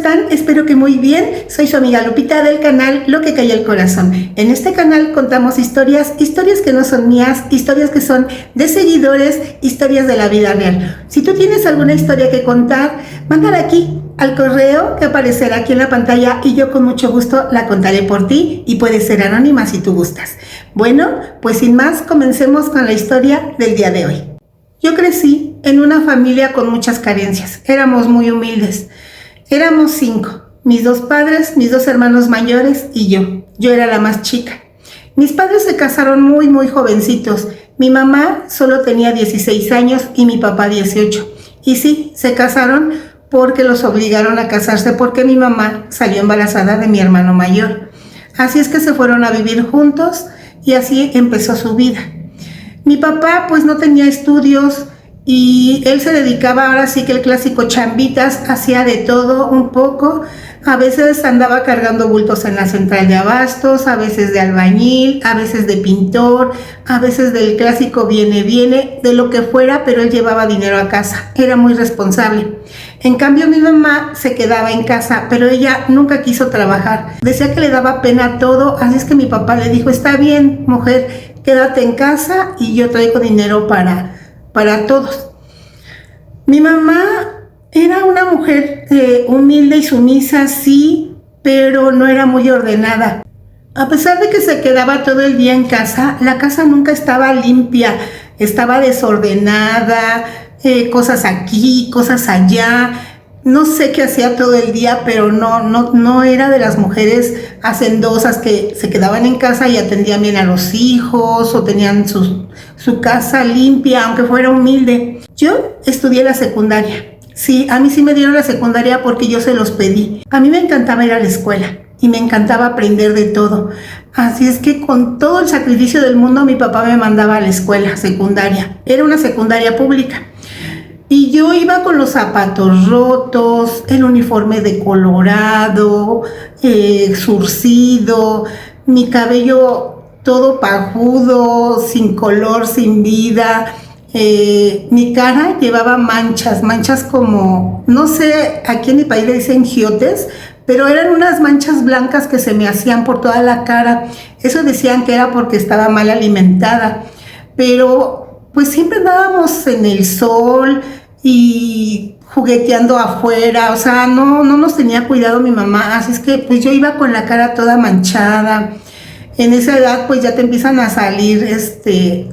están? Espero que muy bien. Soy su amiga Lupita del canal Lo que calla el corazón. En este canal contamos historias que no son mías, historias que son de seguidores, historias de la vida real. Si tú tienes alguna historia que contar, mándala aquí al correo que aparecerá aquí en la pantalla y yo con mucho gusto la contaré por ti y puede ser anónima si tú gustas. Bueno, pues sin más, comencemos con la historia del día de hoy. Yo crecí en una familia con muchas carencias. Éramos muy humildes. Éramos 5. Mis 2 padres, mis 2 hermanos mayores y yo. Yo era la más chica. Mis padres se casaron muy jovencitos. Mi mamá solo tenía 16 años y mi papá 18. Y sí, se casaron porque los obligaron a casarse porque mi mamá salió embarazada de mi hermano mayor. Así es que se fueron a vivir juntos y así empezó su vida. Mi papá pues no tenía estudios y él se dedicaba, ahora sí que el clásico chambitas, hacía de todo un poco. A veces andaba cargando bultos en la central de abastos, a veces de albañil, a veces de pintor, a veces del clásico viene, de lo que fuera, pero él llevaba dinero a casa, era muy responsable. En cambio mi mamá se quedaba en casa, pero ella nunca quiso trabajar, decía que le daba pena todo, así es que mi papá le dijo, está bien mujer, quédate en casa y yo traigo dinero para todos. Mi mamá era una mujer humilde y sumisa, sí, pero no era muy ordenada. A pesar de que se quedaba todo el día en casa, la casa nunca estaba limpia, estaba desordenada, cosas aquí, cosas allá. No sé qué hacía todo el día, pero no era de las mujeres hacendosas que se quedaban en casa y atendían bien a los hijos o tenían su casa limpia, aunque fuera humilde. Yo estudié la secundaria. Sí, a mí sí me dieron la secundaria porque yo se los pedí. A mí me encantaba ir a la escuela y me encantaba aprender de todo. Así es que con todo el sacrificio del mundo mi papá me mandaba a la escuela secundaria. Era una secundaria pública. Y yo iba con los zapatos rotos, el uniforme decolorado, zurcido, mi cabello todo pajudo, sin color, sin vida. Mi cara llevaba manchas como, no sé, aquí en mi país le dicen giotes, pero eran unas manchas blancas que se me hacían por toda la cara. Eso decían que era porque estaba mal alimentada, pero pues siempre andábamos en el sol y jugueteando afuera, o sea, no nos tenía cuidado mi mamá, así es que pues yo iba con la cara toda manchada. En esa edad pues ya te empiezan a salir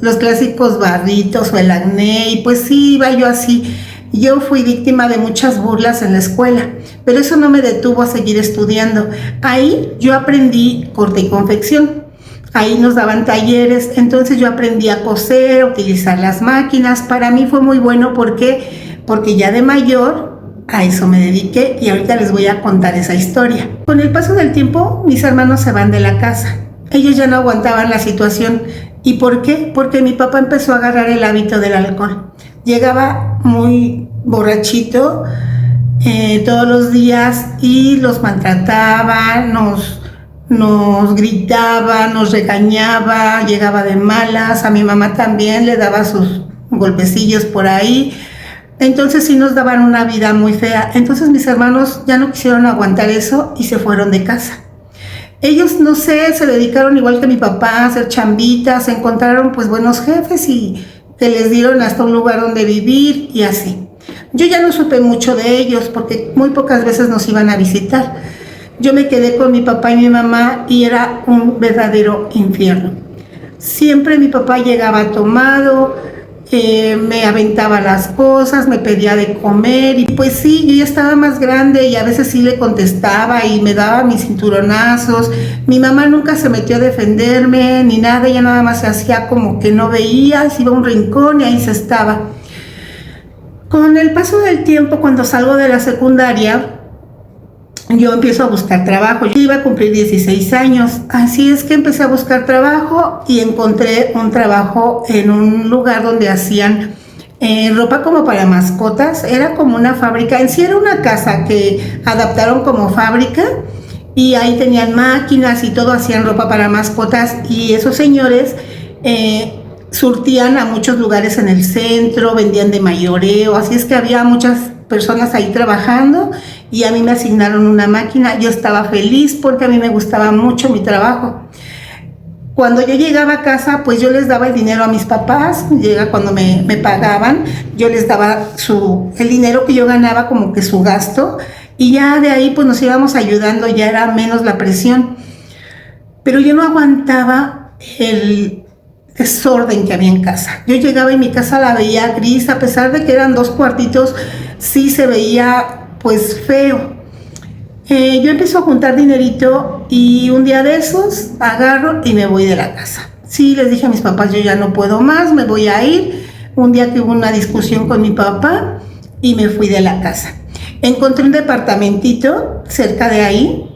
los clásicos barritos o el acné y pues sí, iba yo así. Yo fui víctima de muchas burlas en la escuela, pero eso no me detuvo a seguir estudiando. Ahí yo aprendí corte y confección. Ahí nos daban talleres, entonces yo aprendí a coser, a utilizar las máquinas. Para mí fue muy bueno porque ya de mayor a eso me dediqué y ahorita les voy a contar esa historia. Con el paso del tiempo, mis hermanos se van de la casa. Ellos ya no aguantaban la situación. ¿Y por qué? Porque mi papá empezó a agarrar el hábito del alcohol. Llegaba muy borrachito todos los días y los maltrataba, nos gritaba, nos regañaba, llegaba de malas. A mi mamá también le daba sus golpecillos por ahí. Entonces sí nos daban una vida muy fea. Entonces mis hermanos ya no quisieron aguantar eso y se fueron de casa. Ellos, no sé, se dedicaron igual que mi papá a hacer chambitas, encontraron pues buenos jefes y que les dieron hasta un lugar donde vivir y así. Yo ya no supe mucho de ellos porque muy pocas veces nos iban a visitar. Yo me quedé con mi papá y mi mamá y era un verdadero infierno. Siempre mi papá llegaba tomado, me aventaba las cosas, me pedía de comer y pues sí, yo ya estaba más grande y a veces sí le contestaba y me daba mis cinturonazos. Mi mamá nunca se metió a defenderme ni nada, ella nada más se hacía como que no veía, se iba a un rincón y ahí se estaba. Con el paso del tiempo, cuando salgo de la secundaria, yo empiezo a buscar trabajo. Yo iba a cumplir 16 años, así es que empecé a buscar trabajo y encontré un trabajo en un lugar donde hacían ropa como para mascotas. Era como una fábrica, en sí era una casa que adaptaron como fábrica y ahí tenían máquinas y todo, hacían ropa para mascotas y esos señores surtían a muchos lugares en el centro, vendían de mayoreo, así es que había muchas personas ahí trabajando y a mí me asignaron una máquina. Yo estaba feliz porque a mí me gustaba mucho mi trabajo. Cuando yo llegaba a casa, pues yo les daba el dinero a mis papás. Cuando me pagaban, yo les daba el dinero que yo ganaba, como que su gasto, y ya de ahí pues nos íbamos ayudando, ya era menos la presión. Pero yo no aguantaba el desorden que había en casa. Yo llegaba y mi casa la veía gris, a pesar de que eran 2 cuartitos, sí se veía pues feo. Yo empiezo a juntar dinerito y un día de esos agarro y me voy de la casa. Sí, les dije a mis papás, yo ya no puedo más, me voy a ir. Un día que hubo una discusión con mi papá y me fui de la casa. Encontré un departamentito cerca de ahí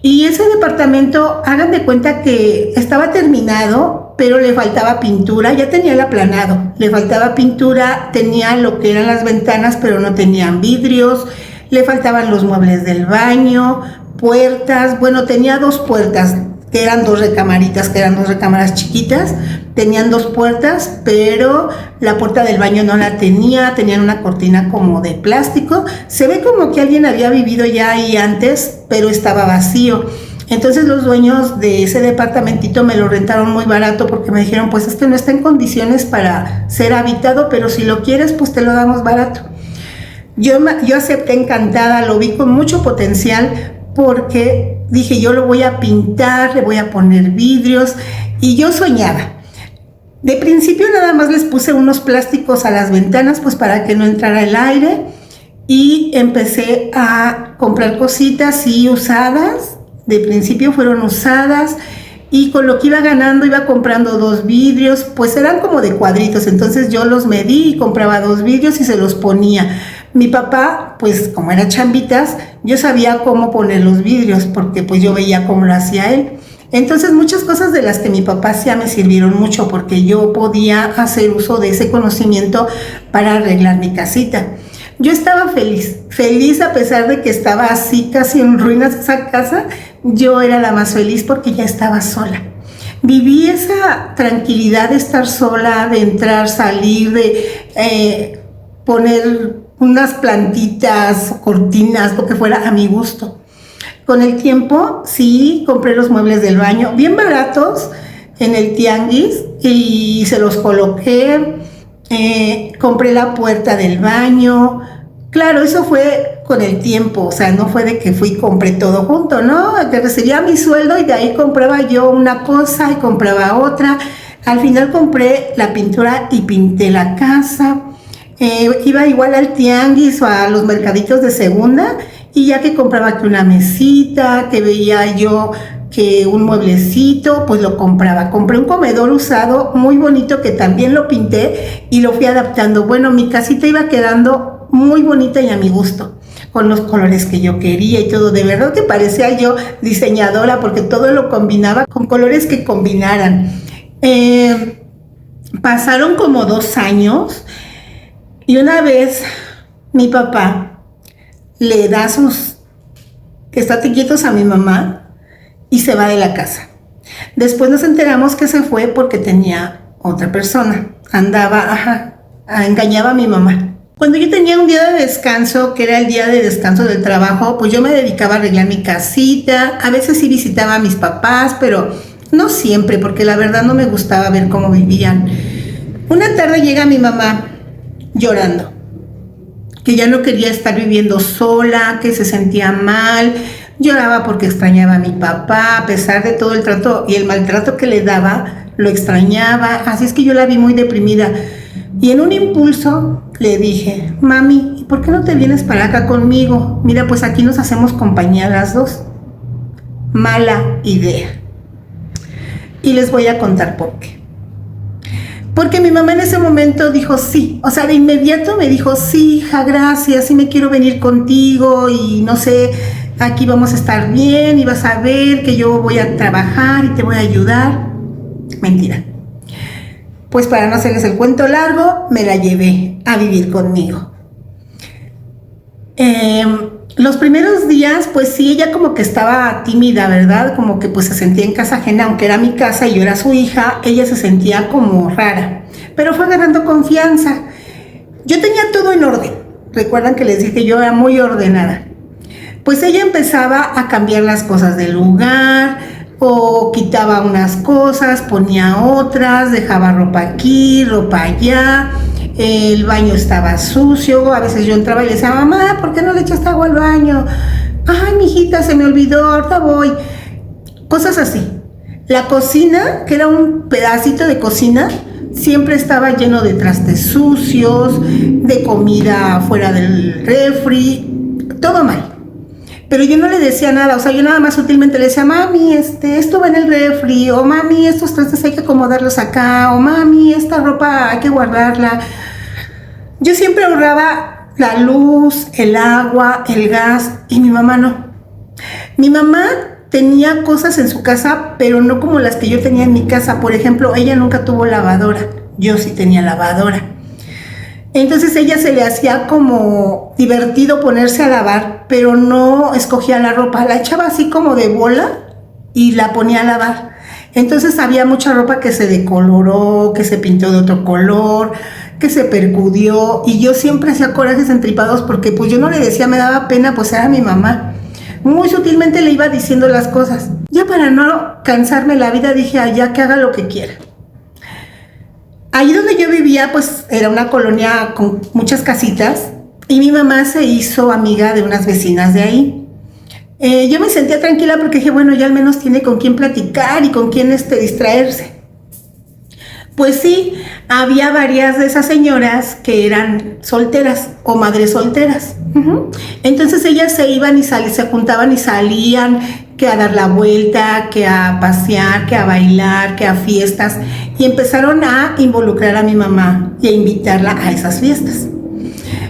y ese departamento, hagan de cuenta que estaba terminado, pero le faltaba pintura. Ya tenía el aplanado, le faltaba pintura, tenía lo que eran las ventanas, pero no tenían vidrios. Le faltaban los muebles del baño, puertas. Bueno, tenía 2 puertas, que eran 2 recamaritas, que eran 2 recámaras chiquitas. Tenían 2 puertas, pero la puerta del baño no la tenían una cortina como de plástico. Se ve como que alguien había vivido ya ahí antes, pero estaba vacío. Entonces los dueños de ese departamentito me lo rentaron muy barato porque me dijeron, pues es que no está en condiciones para ser habitado, pero si lo quieres, pues te lo damos barato. Yo acepté encantada, lo vi con mucho potencial porque dije, yo lo voy a pintar, le voy a poner vidrios, y yo soñaba. De principio nada más les puse unos plásticos a las ventanas pues para que no entrara el aire, y empecé a comprar cositas sí usadas. De principio fueron usadas, y con lo que iba ganando iba comprando 2 vidrios, pues eran como de cuadritos, entonces yo los medí y compraba 2 vidrios y se los ponía. Mi papá, pues como era chambitas, yo sabía cómo poner los vidrios porque pues yo veía cómo lo hacía él. Entonces muchas cosas de las que mi papá hacía me sirvieron mucho porque yo podía hacer uso de ese conocimiento para arreglar mi casita. Yo estaba feliz a pesar de que estaba así casi en ruinas esa casa. Yo era la más feliz porque ya estaba sola. Viví esa tranquilidad de estar sola, de entrar, salir, de poner unas plantitas, cortinas, lo que fuera a mi gusto. Con el tiempo, sí, compré los muebles del baño, bien baratos, en el tianguis, y se los coloqué. Compré la puerta del baño. Claro, eso fue con el tiempo, o sea, no fue de que fui y compré todo junto, ¿no? Que recibía mi sueldo y de ahí compraba yo una cosa y compraba otra. Al final compré la pintura y pinté la casa. Iba igual al tianguis o a los mercaditos de segunda, y ya que compraba que una mesita, que veía yo que un mueblecito, pues lo compraba. Compré un comedor usado muy bonito que también lo pinté y lo fui adaptando. Bueno, mi casita iba quedando muy bonita y a mi gusto, con los colores que yo quería y todo. De verdad que parecía yo diseñadora porque todo lo combinaba con colores que combinaran. Pasaron como 2 años y una vez mi papá le da sus estate quietos a mi mamá y se va de la casa. Después nos enteramos que se fue porque tenía otra persona. Engañaba a mi mamá. Cuando yo tenía un día de descanso, que era el día de descanso del trabajo, pues yo me dedicaba a arreglar mi casita. A veces sí visitaba a mis papás, pero no siempre, porque la verdad no me gustaba ver cómo vivían. Una tarde llega mi mamá llorando, que ya no quería estar viviendo sola, que se sentía mal. Lloraba porque extrañaba a mi papá, a pesar de todo el trato y el maltrato que le daba, lo extrañaba. Así es que yo la vi muy deprimida. Y en un impulso le dije, mami, ¿por qué no te vienes para acá conmigo? Mira, pues aquí nos hacemos compañía las dos. Mala idea. Y les voy a contar por qué. Porque mi mamá en ese momento dijo sí, o sea, de inmediato me dijo, sí, hija, gracias, sí me quiero venir contigo y no sé, aquí vamos a estar bien y vas a ver que yo voy a trabajar y te voy a ayudar. Mentira. Pues para no hacerles el cuento largo, me la llevé a vivir conmigo. Los primeros días, pues sí, ella como que estaba tímida, ¿verdad? Como que pues se sentía en casa ajena, aunque era mi casa y yo era su hija, ella se sentía como rara, pero fue agarrando confianza. Yo tenía todo en orden, recuerdan que les dije yo era muy ordenada. pues ella empezaba a cambiar las cosas del lugar, o quitaba unas cosas, ponía otras, dejaba ropa aquí, ropa allá, el baño estaba sucio, a veces yo entraba y le decía, mamá, ¿por qué no le echaste agua al baño? Ay, mijita, se me olvidó, ahorita voy. Cosas así. La cocina, que era un pedacito de cocina, siempre estaba lleno de trastes sucios, de comida fuera del refri, todo mal. Pero yo no le decía nada, o sea, yo nada más sutilmente le decía, mami, esto va en el refri, o mami, estos trastes hay que acomodarlos acá, o mami, esta ropa hay que guardarla. Yo siempre ahorraba la luz, el agua, el gas, y mi mamá no. Mi mamá tenía cosas en su casa, pero no como las que yo tenía en mi casa. Por ejemplo, ella nunca tuvo lavadora, yo sí tenía lavadora. Entonces ella se le hacía como divertido ponerse a lavar, pero no escogía la ropa, la echaba así como de bola y la ponía a lavar. Entonces había mucha ropa que se decoloró, que se pintó de otro color, que se percudió, y yo siempre hacía corajes entripados porque pues yo no le decía, me daba pena, pues era mi mamá. Muy sutilmente le iba diciendo las cosas. Ya para no cansarme la vida dije, ya que haga lo que quiera. Ahí donde yo vivía, pues era una colonia con muchas casitas, y mi mamá se hizo amiga de unas vecinas de ahí. Yo me sentía tranquila porque dije, bueno, ya al menos tiene con quién platicar y con quién distraerse. Pues sí, había varias de esas señoras que eran solteras o madres solteras. Entonces ellas se iban y se juntaban y salían, que a dar la vuelta, que a pasear, que a bailar, que a fiestas, y empezaron a involucrar a mi mamá y a invitarla a esas fiestas.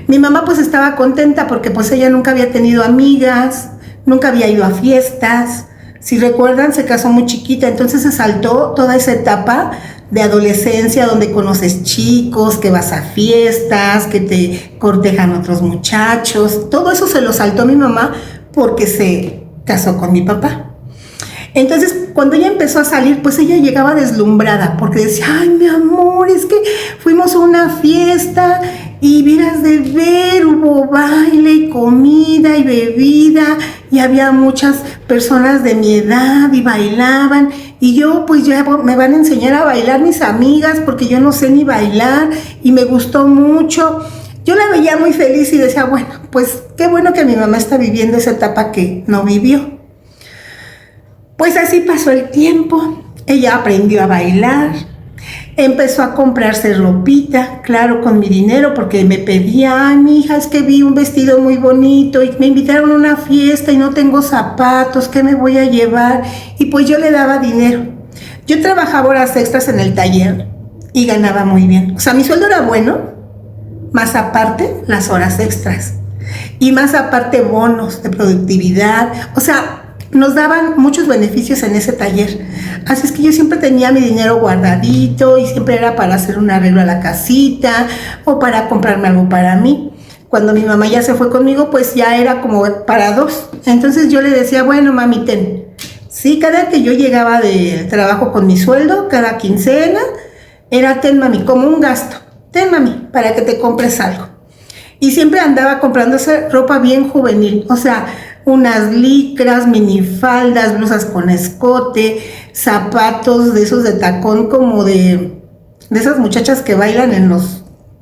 Mi mamá pues estaba contenta porque pues ella nunca había tenido amigas, nunca había ido a fiestas. Si recuerdan, se casó muy chiquita, entonces se saltó toda esa etapa de adolescencia donde conoces chicos, que vas a fiestas, que te cortejan otros muchachos. Todo eso se lo saltó mi mamá porque se casó con mi papá. Entonces, cuando ella empezó a salir, pues ella llegaba deslumbrada porque decía, ay, mi amor, es que fuimos a una fiesta y vieras de ver, hubo baile y comida y bebida y había muchas personas de mi edad y bailaban, y yo pues ya me van a enseñar a bailar mis amigas porque yo no sé ni bailar y me gustó mucho. Yo la veía muy feliz y decía, bueno, pues qué bueno que mi mamá está viviendo esa etapa que no vivió. Pues así pasó el tiempo, ella aprendió a bailar, empezó a comprarse ropita, claro, con mi dinero, porque me pedía, ay, mija, es que vi un vestido muy bonito y me invitaron a una fiesta y no tengo zapatos, ¿qué me voy a llevar? Y pues yo le daba dinero. Yo trabajaba horas extras en el taller y ganaba muy bien. O sea, mi sueldo era bueno, más aparte las horas extras y más aparte bonos de productividad. O sea, nos daban muchos beneficios en ese taller. Así es que yo siempre tenía mi dinero guardadito y siempre era para hacer un arreglo a la casita o para comprarme algo para mí. Cuando mi mamá ya se fue conmigo, pues ya era como para dos. Entonces yo le decía, bueno, mami, ten. Sí, cada que yo llegaba del trabajo con mi sueldo, cada quincena, era ten, mami, como un gasto. Ten, mami, para que te compres algo. Y siempre andaba comprándose ropa bien juvenil, o sea, unas licras, minifaldas, blusas con escote, zapatos de esos de tacón como de esas muchachas que bailan en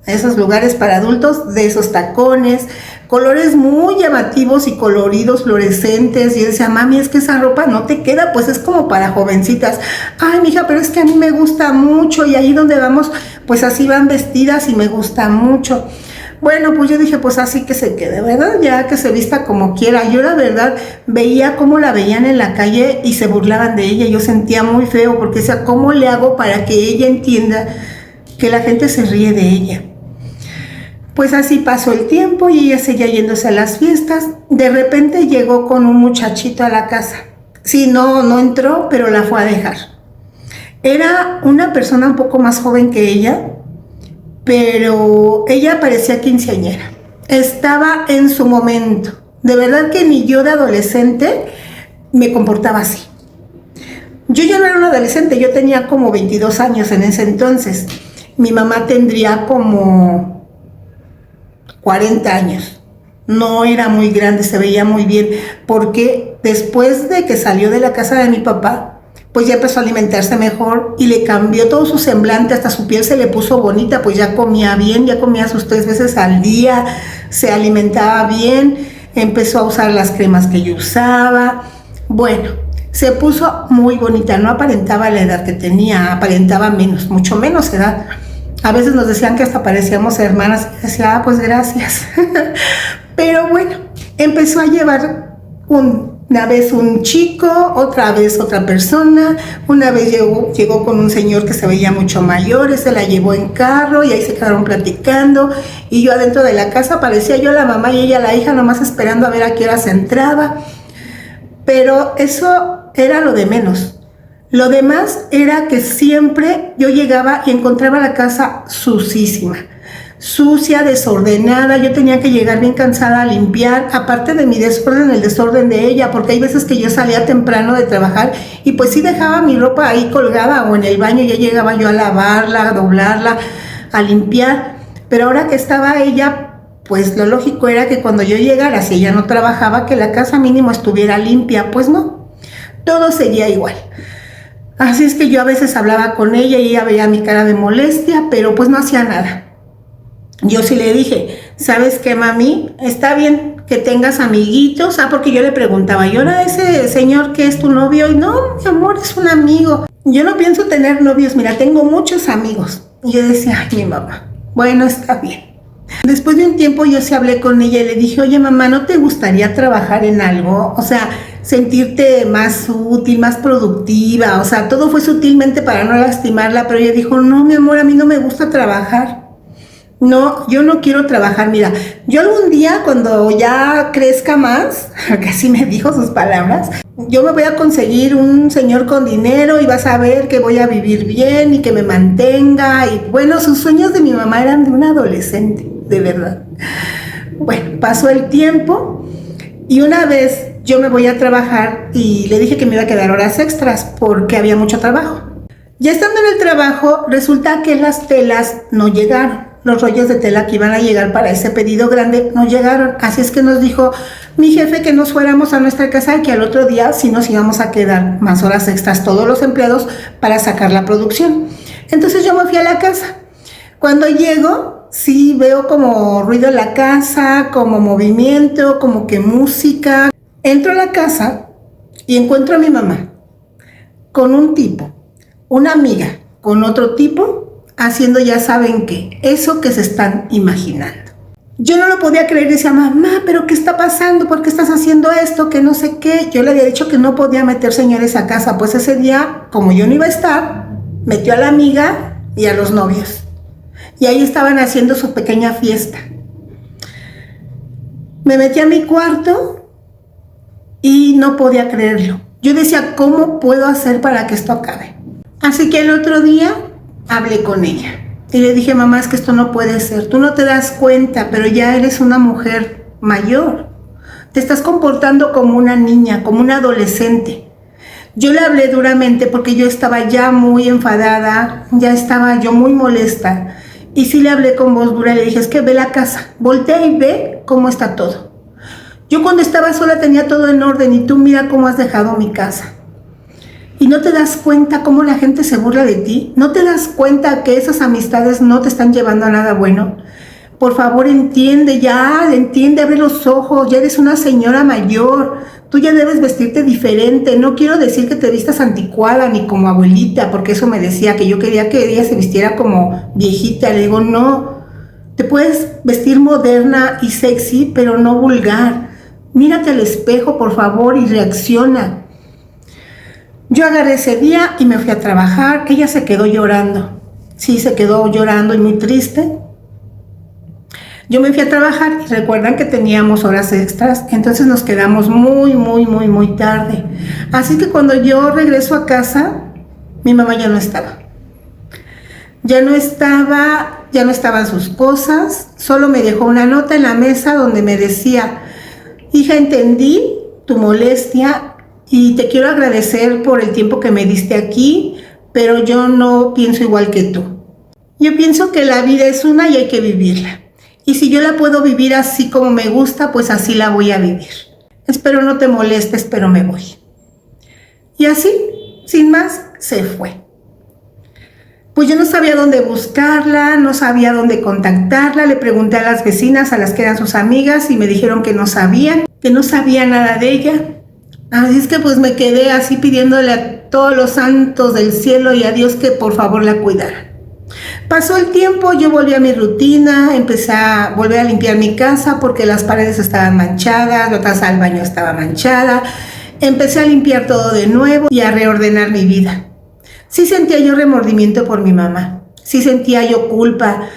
esos lugares para adultos, de esos tacones, colores muy llamativos y coloridos, fluorescentes. Y yo decía, mami, es que esa ropa no te queda, pues es como para jovencitas. Ay, mija, pero es que a mí me gusta mucho y ahí donde vamos, pues así van vestidas y me gusta mucho. Bueno, pues yo dije, pues así que se quede, ¿verdad? Ya que se vista como quiera. Yo la verdad veía cómo la veían en la calle y se burlaban de ella. Yo sentía muy feo porque decía, ¿cómo le hago para que ella entienda que la gente se ríe de ella? Pues así pasó el tiempo y ella seguía yéndose a las fiestas. De repente llegó con un muchachito a la casa. Sí, no entró, pero la fue a dejar. Era una persona un poco más joven que ella, pero ella parecía quinceañera. Estaba en su momento. De verdad que ni yo de adolescente me comportaba así. Yo ya no era una adolescente, yo tenía como 22 años en ese entonces. Mi mamá tendría como 40 años. no era muy grande, se veía muy bien, porque después de que salió de la casa de mi papá, pues ya empezó a alimentarse mejor y le cambió todo su semblante, hasta su piel se le puso bonita, pues ya comía bien, ya comía sus 3 veces al día, se alimentaba bien, empezó a usar las cremas que yo usaba. Bueno, se puso muy bonita, no aparentaba la edad que tenía, aparentaba menos, mucho menos edad. A veces nos decían que hasta parecíamos hermanas y decía, pues gracias. Pero bueno, empezó a llevar una vez un chico, otra vez otra persona, una vez llegó con un señor que se veía mucho mayor, se la llevó en carro y ahí se quedaron platicando y yo adentro de la casa parecía yo la mamá y ella la hija nomás esperando a ver a qué hora se entraba, pero eso era lo de menos. Lo demás era que siempre yo llegaba y encontraba la casa sucísima, sucia, desordenada. Yo tenía que llegar bien cansada a limpiar, aparte de mi desorden, el desorden de ella, porque hay veces que yo salía temprano de trabajar y pues sí dejaba mi ropa ahí colgada o en el baño, ya llegaba yo a lavarla, a doblarla, a limpiar. Pero ahora que estaba ella, pues lo lógico era que cuando yo llegara, si ella no trabajaba, que la casa mínimo estuviera limpia. Pues no, todo seguía igual. Así es que yo a veces hablaba con ella y ella veía mi cara de molestia, pero pues no hacía nada. Yo sí le dije, ¿sabes qué, mami? Está bien que tengas amiguitos. Porque yo le preguntaba, ¿y ahora ese señor que es tu novio? Y no, mi amor, es un amigo. Yo no pienso tener novios, mira, tengo muchos amigos. Y yo decía, ay, mi mamá, bueno, está bien. Después de un tiempo yo sí hablé con ella y le dije, oye, mamá, ¿no te gustaría trabajar en algo? O sea, sentirte más útil, más productiva. O sea, todo fue sutilmente para no lastimarla, pero ella dijo, no, mi amor, a mí no me gusta trabajar. No, yo no quiero trabajar. Mira, yo algún día cuando ya crezca más, que así me dijo sus palabras, yo me voy a conseguir un señor con dinero y vas a ver que voy a vivir bien y que me mantenga. Y bueno, sus sueños de mi mamá eran de una adolescente, de verdad. Bueno, pasó el tiempo y una vez yo me voy a trabajar y le dije que me iba a quedar horas extras porque había mucho trabajo. Ya estando en el trabajo, resulta que las telas no llegaron. Los rollos de tela que iban a llegar para ese pedido grande no llegaron. Así es que nos dijo mi jefe que nos fuéramos a nuestra casa y que al otro día sí nos íbamos a quedar más horas extras todos los empleados para sacar la producción. Entonces yo me fui a la casa. Cuando llego, sí veo como ruido en la casa, como movimiento, como que música. Entro a la casa y encuentro a mi mamá con un tipo, una amiga con otro tipo, haciendo ya saben qué, eso que se están imaginando. Yo no lo podía creer, decía, mamá, ¿pero qué está pasando? ¿Por qué estás haciendo esto? Que no sé qué. Yo le había dicho que no podía meter señores a casa, pues ese día, como yo no iba a estar, metió a la amiga y a los novios. Y ahí estaban haciendo su pequeña fiesta. Me metí a mi cuarto y no podía creerlo. Yo decía, ¿cómo puedo hacer para que esto acabe? Así que el otro día hablé con ella y le dije, mamá, es que esto no puede ser. Tú no te das cuenta, pero ya eres una mujer mayor. Te estás comportando como una niña, como una adolescente. Yo le hablé duramente porque yo estaba ya muy enfadada, ya estaba yo muy molesta. Y sí le hablé con voz dura y le dije, es que ve la casa, voltea y ve cómo está todo. Yo cuando estaba sola tenía todo en orden y tú mira cómo has dejado mi casa. ¿Y no te das cuenta cómo la gente se burla de ti? ¿No te das cuenta que esas amistades no te están llevando a nada bueno? Por favor, entiende, abre los ojos, ya eres una señora mayor, tú ya debes vestirte diferente. No quiero decir que te vistas anticuada ni como abuelita, porque eso me decía, que yo quería que ella se vistiera como viejita. Le digo, no, te puedes vestir moderna y sexy, pero no vulgar. Mírate al espejo, por favor, y reacciona. Yo agarré ese día y me fui a trabajar. Ella se quedó llorando. Sí, se quedó llorando y muy triste. Yo me fui a trabajar y recuerdan que teníamos horas extras, entonces nos quedamos muy tarde. Así que cuando yo regreso a casa, mi mamá ya no estaba. Ya no estaban sus cosas, solo me dejó una nota en la mesa donde me decía, hija, entendí tu molestia y te quiero agradecer por el tiempo que me diste aquí, pero yo no pienso igual que tú. Yo pienso que la vida es una y hay que vivirla. Y si yo la puedo vivir así como me gusta, pues así la voy a vivir. Espero no te molestes, pero me voy. Y así, sin más, se fue. Pues yo no sabía dónde buscarla, no sabía dónde contactarla. Le pregunté a las vecinas, a las que eran sus amigas, y me dijeron que no sabían nada de ella. Así es que pues me quedé así pidiéndole a todos los santos del cielo y a Dios que por favor la cuidara. Pasó el tiempo, yo volví a mi rutina, empecé a volver a limpiar mi casa porque las paredes estaban manchadas, la taza del baño estaba manchada. Empecé a limpiar todo de nuevo y a reordenar mi vida. Sí sentía yo remordimiento por mi mamá, sí sentía yo culpa,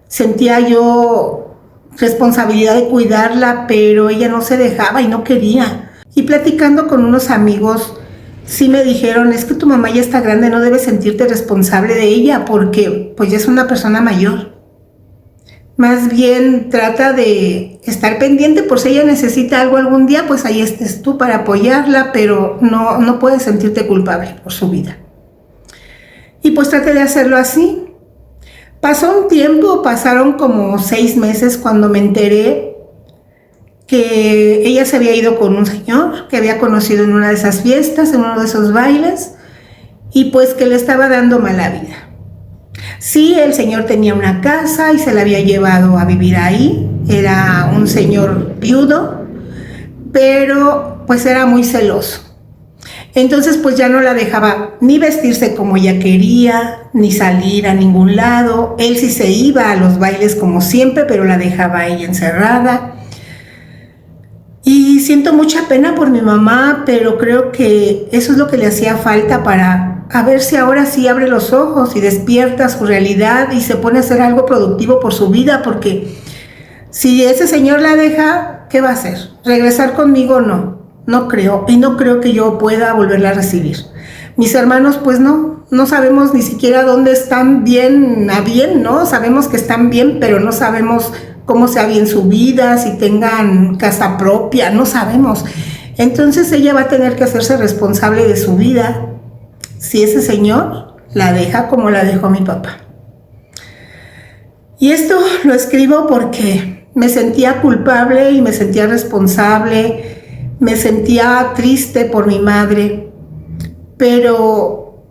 sentía yo responsabilidad de cuidarla, pero ella no se dejaba y no quería. Y platicando con unos amigos, sí me dijeron, es que tu mamá ya está grande, no debes sentirte responsable de ella porque pues ya es una persona mayor. Más bien trata de estar pendiente por si ella necesita algo algún día, pues ahí estés tú para apoyarla, pero no puedes sentirte culpable por su vida. Y pues traté de hacerlo así. Pasó un tiempo, pasaron como 6 meses cuando me enteré que ella se había ido con un señor que había conocido en una de esas fiestas, en uno de esos bailes, y pues que le estaba dando mala vida. Sí, el señor tenía una casa y se la había llevado a vivir ahí, era un señor viudo, pero pues era muy celoso. Entonces pues ya no la dejaba ni vestirse como ella quería, ni salir a ningún lado. Él sí se iba a los bailes como siempre, pero la dejaba a ella encerrada. Y siento mucha pena por mi mamá, pero creo que eso es lo que le hacía falta para a ver si ahora sí abre los ojos y despierta su realidad y se pone a hacer algo productivo por su vida, porque si ese señor la deja, ¿qué va a hacer? ¿Regresar conmigo? No creo, y no creo que yo pueda volverla a recibir. Mis hermanos, pues no sabemos ni siquiera dónde están bien, ¿no? Sabemos que están bien, pero no sabemos cómo sea bien su vida, si tengan casa propia, no sabemos. Entonces ella va a tener que hacerse responsable de su vida si ese señor la deja como la dejó mi papá. Y esto lo escribo porque me sentía culpable y me sentía responsable. Me sentía triste por mi madre, pero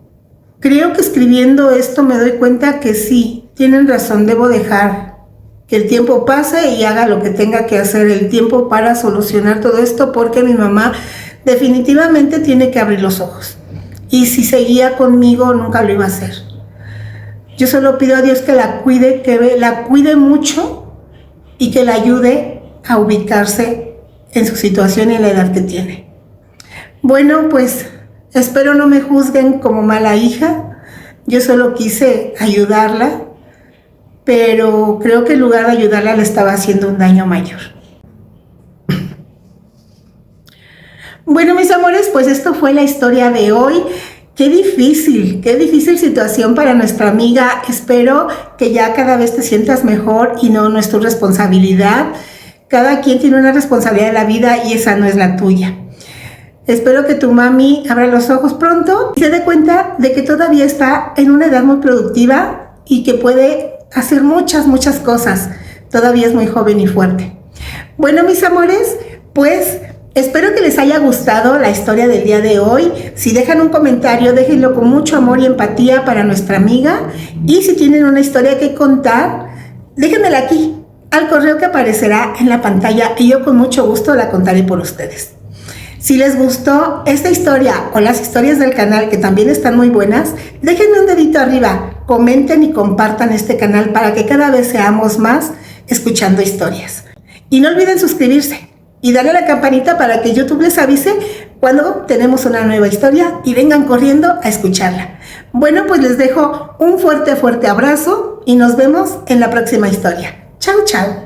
creo que escribiendo esto me doy cuenta que sí, tienen razón, debo dejar que el tiempo pase y haga lo que tenga que hacer el tiempo para solucionar todo esto, porque mi mamá definitivamente tiene que abrir los ojos. Y si seguía conmigo, nunca lo iba a hacer. Yo solo pido a Dios que la cuide mucho y que la ayude a ubicarse en su situación y en la edad que tiene. Bueno, pues espero no me juzguen como mala hija. Yo solo quise ayudarla, pero creo que en lugar de ayudarla le estaba haciendo un daño mayor. Bueno, mis amores, pues esto fue la historia de hoy. Qué difícil situación para nuestra amiga. Espero que ya cada vez te sientas mejor y no es tu responsabilidad. Cada quien tiene una responsabilidad en la vida y esa no es la tuya. Espero que tu mami abra los ojos pronto y se dé cuenta de que todavía está en una edad muy productiva y que puede hacer muchas cosas. Todavía es muy joven y fuerte. Bueno, mis amores, pues espero que les haya gustado la historia del día de hoy. Si dejan un comentario, déjenlo con mucho amor y empatía para nuestra amiga. Y si tienen una historia que contar, déjenmela aquí, al correo que aparecerá en la pantalla, y yo con mucho gusto la contaré por ustedes. Si les gustó esta historia o las historias del canal, que también están muy buenas, déjenme un dedito arriba, comenten y compartan este canal para que cada vez seamos más escuchando historias. Y no olviden suscribirse y darle a la campanita para que YouTube les avise cuando tenemos una nueva historia y vengan corriendo a escucharla. Bueno, pues les dejo un fuerte abrazo y nos vemos en la próxima historia. Chao, chao.